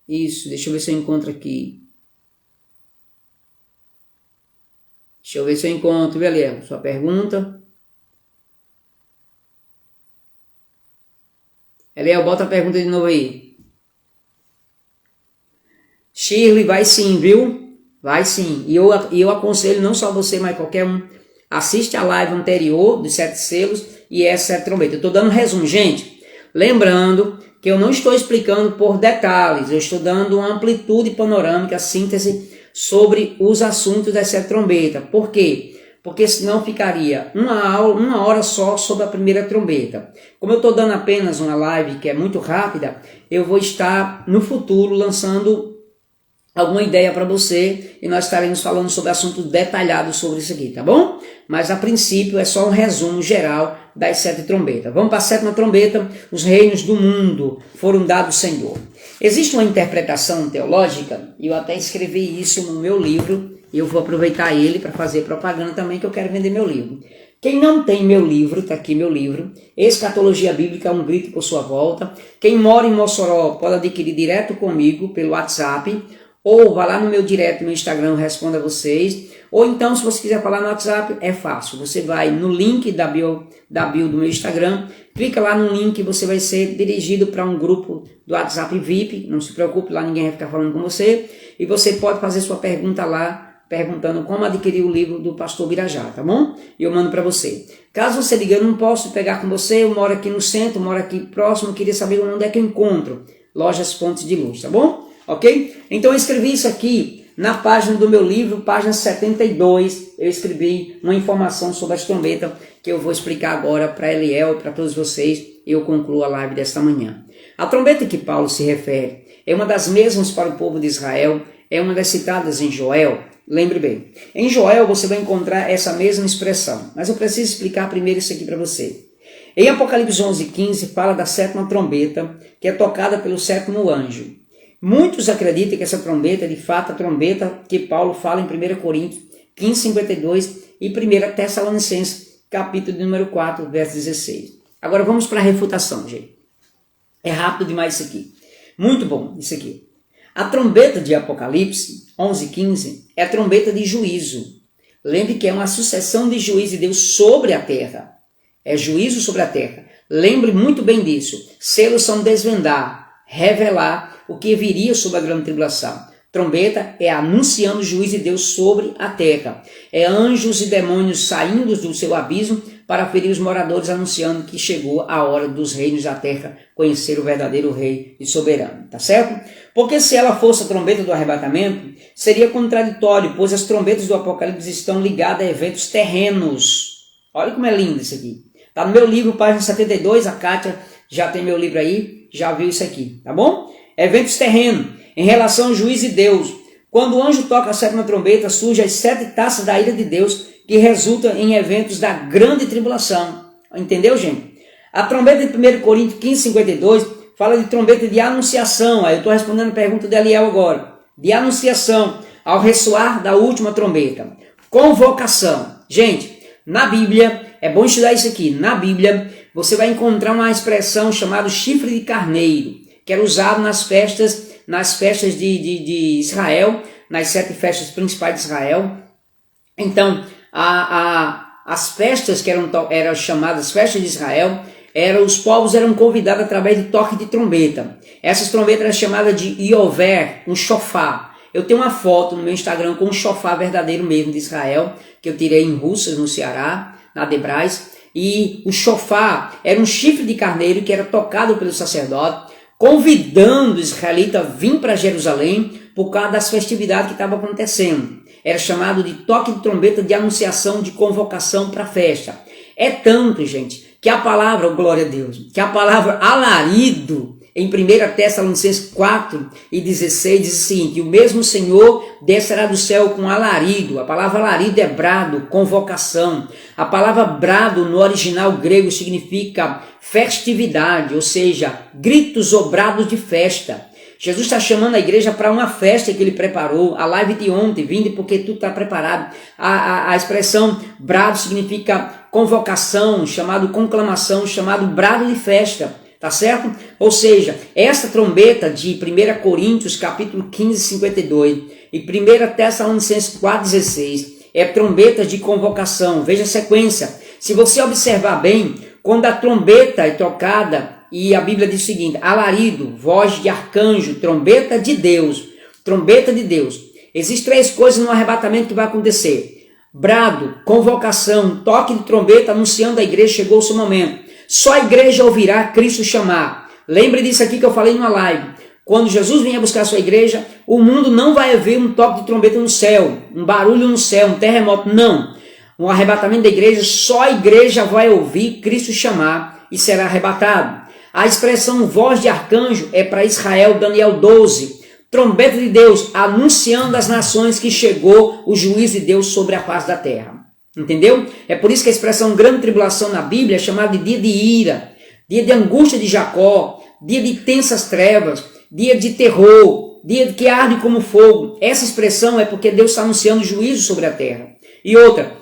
Isso, deixa eu ver se eu encontro aqui. Deixa eu ver se eu encontro, Eliel, sua pergunta. Eliel, bota a pergunta de novo aí. Shirley, vai sim, viu? Vai sim. E eu aconselho não só você, mas qualquer um. Assiste a live anterior dos 7 selos e essa 7 trombetas. Eu estou dando um resumo, gente. Lembrando que eu não estou explicando por detalhes. Eu estou dando uma amplitude panorâmica, síntese sobre os assuntos das 7 trombetas. Por quê? Porque senão ficaria uma hora só sobre a primeira trombeta. Como eu estou dando apenas uma live que é muito rápida, eu vou estar no futuro lançando alguma ideia para você e nós estaremos falando sobre assuntos detalhados sobre isso aqui, tá bom? Mas a princípio é só um resumo geral das 7 trombetas. Vamos para a 7ª trombeta, os reinos do mundo foram dados ao Senhor. Existe uma interpretação teológica, e eu até escrevi isso no meu livro, e eu vou aproveitar ele para fazer propaganda também, que eu quero vender meu livro. Quem não tem meu livro, está aqui meu livro, Escatologia Bíblica, um grito por sua volta. Quem mora em Mossoró pode adquirir direto comigo pelo WhatsApp, ou vá lá no meu direto no Instagram, responda a vocês, ou então se você quiser falar no WhatsApp, é fácil, você vai no link da bio do meu Instagram, clica lá no link e você vai ser dirigido para um grupo do WhatsApp VIP, não se preocupe, lá ninguém vai ficar falando com você, e você pode fazer sua pergunta lá, perguntando como adquirir o livro do pastor Birajara, tá bom? E eu mando para você. Caso você diga, eu não posso pegar com você, eu moro aqui no centro, moro aqui próximo, queria saber onde é que eu encontro, Lojas Fontes de Luz, tá bom? Ok? Então eu escrevi isso aqui na página do meu livro, página 72, eu escrevi uma informação sobre as trombetas que eu vou explicar agora para Eliel e para todos vocês, e eu concluo a live desta manhã. A trombeta que Paulo se refere é uma das mesmas para o povo de Israel, é uma das citadas em Joel. Lembre bem, em Joel você vai encontrar essa mesma expressão, mas eu preciso explicar primeiro isso aqui para você. Em Apocalipse 11:15 fala da sétima trombeta, que é tocada pelo sétimo anjo. Muitos acreditam que essa trombeta é de fato a trombeta que Paulo fala em 1 Coríntios 15:52 e 1 Tessalonicenses, capítulo de número 4, verso 16. Agora vamos para a refutação, gente. É rápido demais isso aqui. Muito bom isso aqui. A trombeta de Apocalipse 11:15 é a trombeta de juízo. Lembre que é uma sucessão de juízo de Deus sobre a terra. É juízo sobre a terra. Lembre muito bem disso. Selos são desvendar, revelar o que viria sobre a grande tribulação. Trombeta é anunciando o juízo de Deus sobre a terra. É anjos e demônios saindo do seu abismo para ferir os moradores, anunciando que chegou a hora dos reinos da terra conhecer o verdadeiro rei e soberano. Tá certo? Porque se ela fosse a trombeta do arrebatamento, seria contraditório, pois as trombetas do Apocalipse estão ligadas a eventos terrenos. Olha como é lindo isso aqui. Está no meu livro, página 72, a Kátia já tem meu livro aí, já viu isso aqui, tá bom? Eventos terrenos, em relação ao juízo de Deus. Quando o anjo toca a sétima trombeta, surgem as 7 taças da ira de Deus, que resultam em eventos da grande tribulação. Entendeu, gente? A trombeta de 1 Coríntios 15:52 fala de trombeta de anunciação. Aí eu estou respondendo a pergunta de Eliel agora. De anunciação, ao ressoar da última trombeta. Convocação. Gente, na Bíblia, é bom estudar isso aqui. Na Bíblia, você vai encontrar uma expressão chamada chifre de carneiro, que era usado nas festas de Israel, nas 7 festas principais de Israel. Então, as festas que eram chamadas festas de Israel, os povos eram convidados através de toque de trombeta. Essas trombetas eram chamadas de iover, um shofar. Eu tenho uma foto no meu Instagram com um shofar verdadeiro mesmo de Israel, que eu tirei em Russas, no Ceará, na Debrais. E o shofar era um chifre de carneiro que era tocado pelo sacerdote, convidando o israelita a vir para Jerusalém por causa das festividades que estavam acontecendo. Era chamado de toque de trombeta de anunciação, de convocação para a festa. É tanto, gente, que a palavra, glória a Deus, que a palavra alarido, em 1 Tessalonicenses 4:16, diz o seguinte: o mesmo Senhor descerá do céu com alarido. A palavra alarido é brado, convocação. A palavra brado no original grego significa festividade, ou seja, gritos ou brados de festa. Jesus está chamando a igreja para uma festa que ele preparou. A live de ontem, vinde porque tudo está preparado. A expressão brado significa convocação, chamado conclamação, chamado brado de festa. Tá certo? Ou seja, essa trombeta de 1 Coríntios capítulo 15:52 e 1 Tessalonicenses 4:16 é trombeta de convocação. Veja a sequência. Se você observar bem, quando a trombeta é tocada, e a Bíblia diz o seguinte: alarido, voz de arcanjo, trombeta de Deus. Trombeta de Deus. Existem 3 coisas no arrebatamento que vai acontecer: brado, convocação, toque de trombeta anunciando a igreja chegou o seu momento. Só a igreja ouvirá Cristo chamar. Lembre disso aqui que eu falei numa live. Quando Jesus vier buscar a sua igreja, o mundo não vai ouvir um toque de trombeta no céu, um barulho no céu, um terremoto. Não. No arrebatamento da igreja, só a igreja vai ouvir Cristo chamar e será arrebatado. A expressão voz de arcanjo é para Israel, Daniel 12. Trombeta de Deus, anunciando às nações que chegou o juízo de Deus sobre a face da terra. Entendeu? É por isso que a expressão grande tribulação na Bíblia é chamada de dia de ira, dia de angústia de Jacó, dia de tensas trevas, dia de terror, dia que arde como fogo. Essa expressão é porque Deus está anunciando juízo sobre a terra. E outra,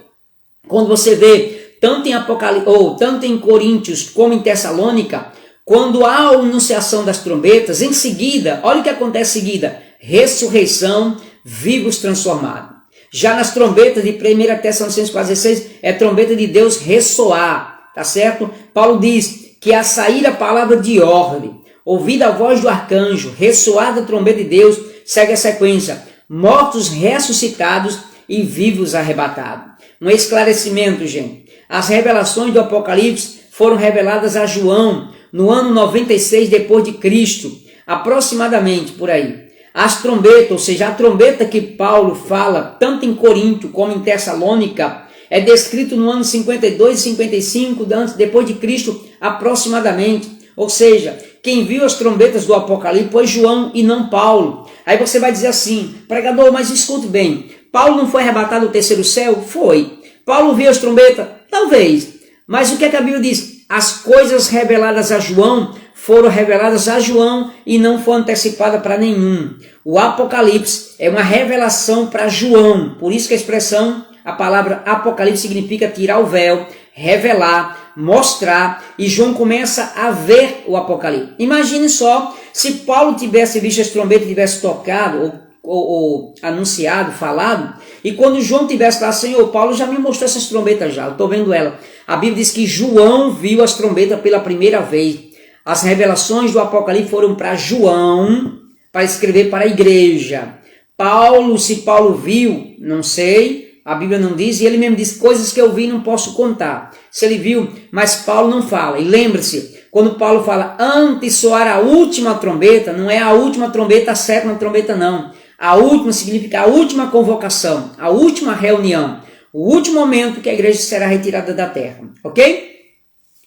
quando você vê, tanto em Apocalipse, ou tanto em Coríntios como em Tessalônica, quando há a anunciação das trombetas, em seguida, olha o que acontece em seguida: ressurreição, vivos transformados. Já nas trombetas de 1 Tessalonicenses 4:16, é trombeta de Deus ressoar, tá certo? Paulo diz que a sair a palavra de ordem, ouvida a voz do arcanjo, ressoada a trombeta de Deus, segue a sequência: mortos ressuscitados e vivos arrebatados. Um esclarecimento, gente. As revelações do Apocalipse foram reveladas a João no ano 96 depois de Cristo, aproximadamente por aí. As trombetas, ou seja, a trombeta que Paulo fala, tanto em Corinto como em Tessalônica, é descrito no ano 52 e 55 depois de Cristo, aproximadamente. Ou seja, quem viu as trombetas do Apocalipse foi João e não Paulo. Aí você vai dizer assim: pregador, mas escute bem, Paulo não foi arrebatado ao terceiro céu? Foi. Paulo viu as trombetas? Talvez. Mas o que é que a Bíblia diz? as coisas reveladas a João foram reveladas a João e não foram antecipadas para nenhum. O Apocalipse é uma revelação para João, por isso que a expressão, a palavra Apocalipse significa tirar o véu, revelar, mostrar, e João começa a ver o Apocalipse. Imagine só se Paulo tivesse visto as trombetas, tivesse tocado ou anunciado, falado, e quando João tivesse lá, Senhor, Paulo já me mostrou essas trombetas já, eu estou vendo ela. A Bíblia diz que João viu as trombetas pela primeira vez. As revelações do Apocalipse foram para João, para escrever para a igreja. Paulo, se Paulo viu, não sei, a Bíblia não diz, e ele mesmo diz, coisas que eu vi não posso contar. Se ele viu, mas Paulo não fala. E lembre-se, quando Paulo fala, antes soar a última trombeta, não é a última trombeta, a sétima trombeta não. A última significa a última convocação, a última reunião, o último momento que a igreja será retirada da terra, ok?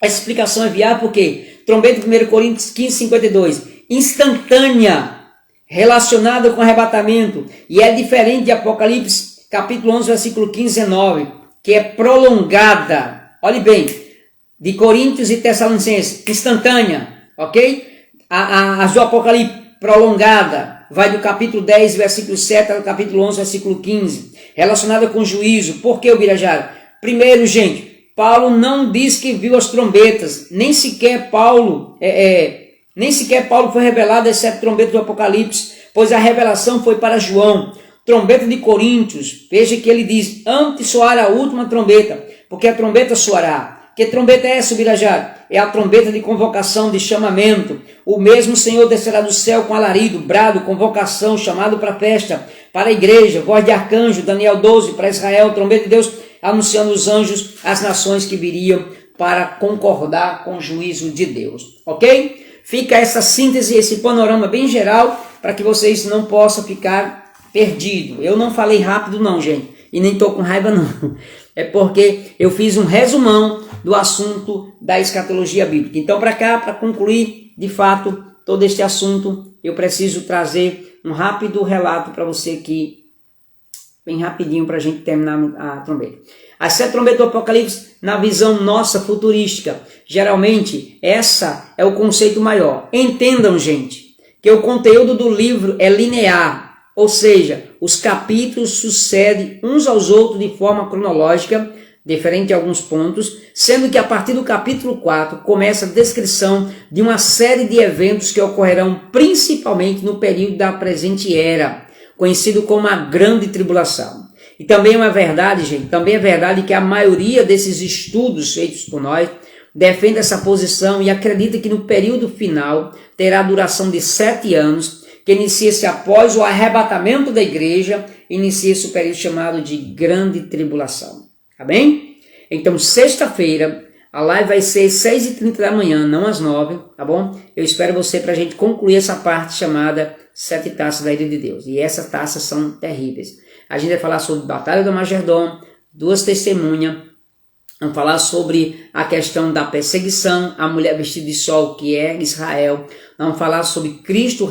Essa explicação é viável porque trombeta 1 Coríntios 15, 52, instantânea, relacionada com arrebatamento, e é diferente de Apocalipse, capítulo 11, versículo 15 e 19, que é prolongada. Olhe bem, de Coríntios e Tessalonicenses, instantânea, ok? As do Apocalipse, prolongada, vai do capítulo 10, versículo 7 ao capítulo 11, versículo 15, relacionada com juízo. Por que o Birajara? Primeiro, gente, Paulo não diz que viu as trombetas, nem sequer Paulo foi revelado as 7 trombetas do Apocalipse, pois a revelação foi para João. Trombeta de Coríntios, veja que ele diz, antes soar a última trombeta, porque a trombeta soará. Que trombeta é essa, Birajara? É a trombeta de convocação, de chamamento. O mesmo Senhor descerá do céu com alarido, brado, convocação, chamado para a festa, para a igreja, voz de arcanjo, Daniel 12, para Israel, trombeta de Deus, anunciando os anjos, as nações que viriam para concordar com o juízo de Deus. Ok? Fica essa síntese, esse panorama bem geral, para que vocês não possam ficar perdidos. Eu não falei rápido não, gente, e nem estou com raiva não. É porque eu fiz um resumão do assunto da escatologia bíblica. Então, para cá, para concluir, de fato, todo este assunto, eu preciso trazer um rápido relato para você aqui, bem rapidinho, para a gente terminar a trombeta. As 7 trombetas do Apocalipse, na visão nossa futurística, geralmente, essa é o conceito maior. Entendam, gente, que o conteúdo do livro é linear, ou seja, os capítulos sucedem uns aos outros de forma cronológica, diferente de alguns pontos, sendo que a partir do capítulo 4 começa a descrição de uma série de eventos que ocorrerão principalmente no período da presente era, conhecido como a Grande Tribulação. E também é uma verdade, gente, também é verdade que a maioria desses estudos feitos por nós defende essa posição e acredita que no período final terá duração de 7 anos, que inicia-se após o arrebatamento da igreja, inicia-se o período chamado de Grande Tribulação. Tá bem? Então, sexta-feira, a live vai ser 6h30 da manhã, não às 9, tá bom? Eu espero você para a gente concluir essa parte chamada 7 taças da ira de Deus. E essas taças são terríveis. A gente vai falar sobre a Batalha do Magerdom, 2 testemunhas, vamos falar sobre a questão da perseguição, a mulher vestida de sol, que é Israel. Vamos falar sobre Cristo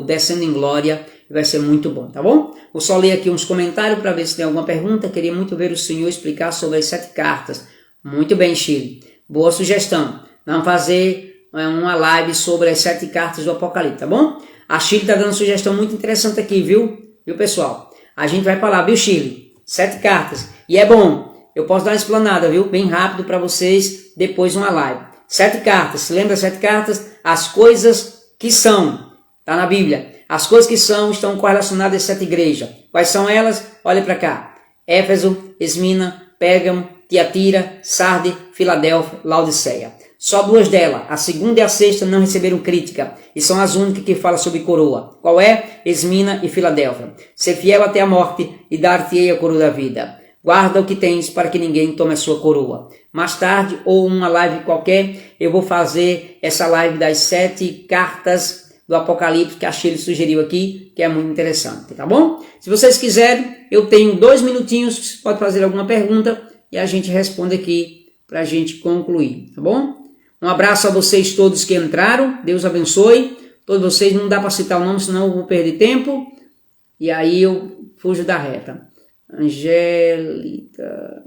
descendo em glória. Vai ser muito bom, tá bom? Vou só ler aqui uns comentários para ver se tem alguma pergunta. Queria muito ver o senhor explicar sobre as 7 cartas. Muito bem, Chile. Boa sugestão. Vamos fazer uma live sobre as 7 cartas do Apocalipse, tá bom? A Chile está dando uma sugestão muito interessante aqui, viu? Viu, pessoal? A gente vai falar, viu, Chile? 7 cartas. E é bom. Eu posso dar uma explanada, viu? Bem rápido para vocês, depois uma live. 7 cartas. Se lembra das 7 cartas? As coisas que são. Está na Bíblia. As coisas que são estão correlacionadas às 7 igrejas. Quais são elas? Olha para cá. Éfeso, Esmina, Pérgamo, Tiatira, Sarde, Filadélfia, Laodiceia. Só 2 delas, a 2ª e a 6ª, não receberam crítica. E são as únicas que falam sobre coroa. Qual é? Esmina e Filadélfia. Ser fiel até a morte e dar-te-ei a coroa da vida. Guarda o que tens para que ninguém tome a sua coroa. Mais tarde, ou uma live qualquer, eu vou fazer essa live das 7 cartas do Apocalipse que a Shirley sugeriu aqui, que é muito interessante, tá bom? Se vocês quiserem, eu tenho 2 minutinhos, você pode fazer alguma pergunta e a gente responde aqui para a gente concluir, tá bom? Um abraço a vocês todos que entraram, Deus abençoe, todos vocês, não dá para citar o nome, senão eu vou perder tempo, e aí eu fujo da reta. Angélica,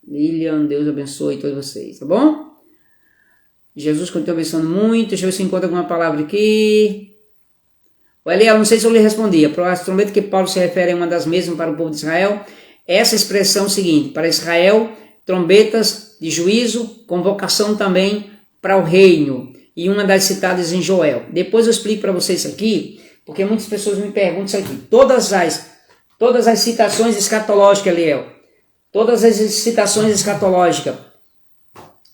Lilian, Deus abençoe todos vocês, tá bom? Jesus continua abençoando muito. Deixa eu ver se encontra alguma palavra aqui. O Eliel, não sei se eu lhe respondia. Para as trombetas que Paulo se refere a uma das mesmas para o povo de Israel. Essa expressão é o seguinte: para Israel, trombetas de juízo, convocação também para o reino. E uma das citadas em Joel. Depois eu explico para vocês isso aqui, porque muitas pessoas me perguntam isso aqui. Todas as citações escatológicas, Eliel, todas as citações escatológicas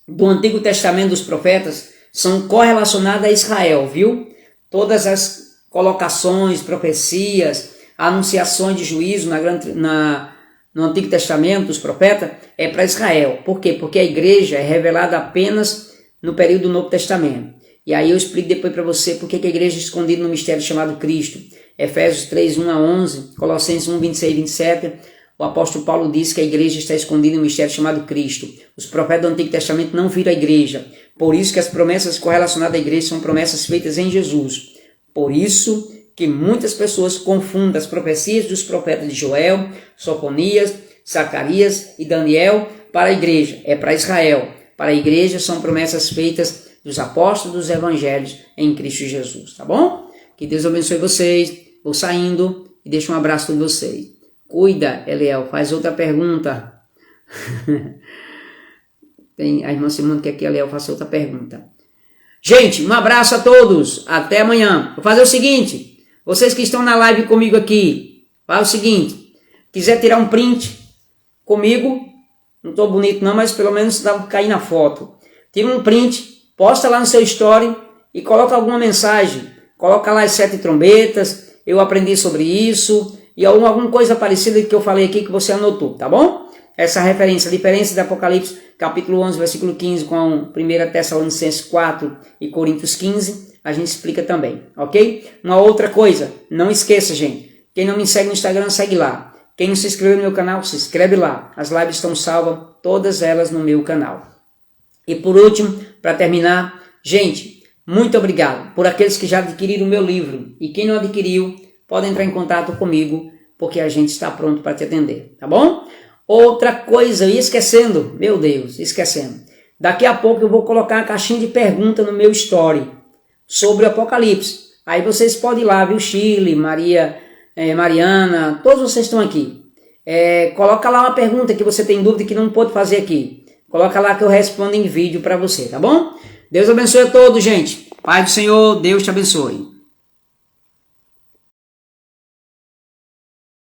do Antigo Testamento dos profetas são correlacionadas a Israel, viu? Todas as colocações, profecias, anunciações de juízo no Antigo Testamento dos profetas é para Israel. Por quê? Porque a igreja é revelada apenas no período do Novo Testamento. E aí eu explico depois para você porque que a igreja é escondida no mistério chamado Cristo. Efésios 3, 1 a 11, Colossenses 1, 26 e 27, o apóstolo Paulo diz que a igreja está escondida no mistério chamado Cristo. Os profetas do Antigo Testamento não viram a igreja. Por isso que as promessas correlacionadas à igreja são promessas feitas em Jesus. Por isso que muitas pessoas confundem as profecias dos profetas de Joel, Sofonias, Zacarias e Daniel para a igreja. É para Israel. Para a igreja são promessas feitas dos apóstolos dos evangelhos em Cristo Jesus, tá bom? Que Deus abençoe vocês. Vou saindo e deixo um abraço para vocês. Cuida, Eliel, faz outra pergunta. Tem a irmã Simone quer que Eliel faça outra pergunta. Gente, um abraço a todos. Até amanhã. Vou fazer o seguinte. Vocês que estão na live comigo aqui, faz o seguinte. Quiser tirar um print comigo, não estou bonito não, mas pelo menos dá para cair na foto. Tira um print. Posta lá no seu story e coloca alguma mensagem. Coloca lá as 7 trombetas, eu aprendi sobre isso, e alguma coisa parecida que eu falei aqui que você anotou, tá bom? Essa referência, a diferença de Apocalipse, capítulo 11, versículo 15, com 1 Tessalonicenses 4 e Coríntios 15, a gente explica também, ok? Uma outra coisa, não esqueça, gente, quem não me segue no Instagram, segue lá. Quem não se inscreveu no meu canal, se inscreve lá. As lives estão salvas, todas elas no meu canal. E por último, para terminar, gente, muito obrigado por aqueles que já adquiriram o meu livro. E quem não adquiriu, pode entrar em contato comigo, porque a gente está pronto para te atender, tá bom? Outra coisa, eu ia esquecendo, meu Deus, esquecendo. Daqui a pouco eu vou colocar a caixinha de pergunta no meu story sobre o Apocalipse. Aí vocês podem ir lá, viu? Chile, Mariana, todos vocês estão aqui. Coloca lá uma pergunta que você tem dúvida que não pôde fazer aqui. Coloca lá que eu respondo em vídeo para você, tá bom? Deus abençoe a todos, gente. Pai do Senhor, Deus te abençoe.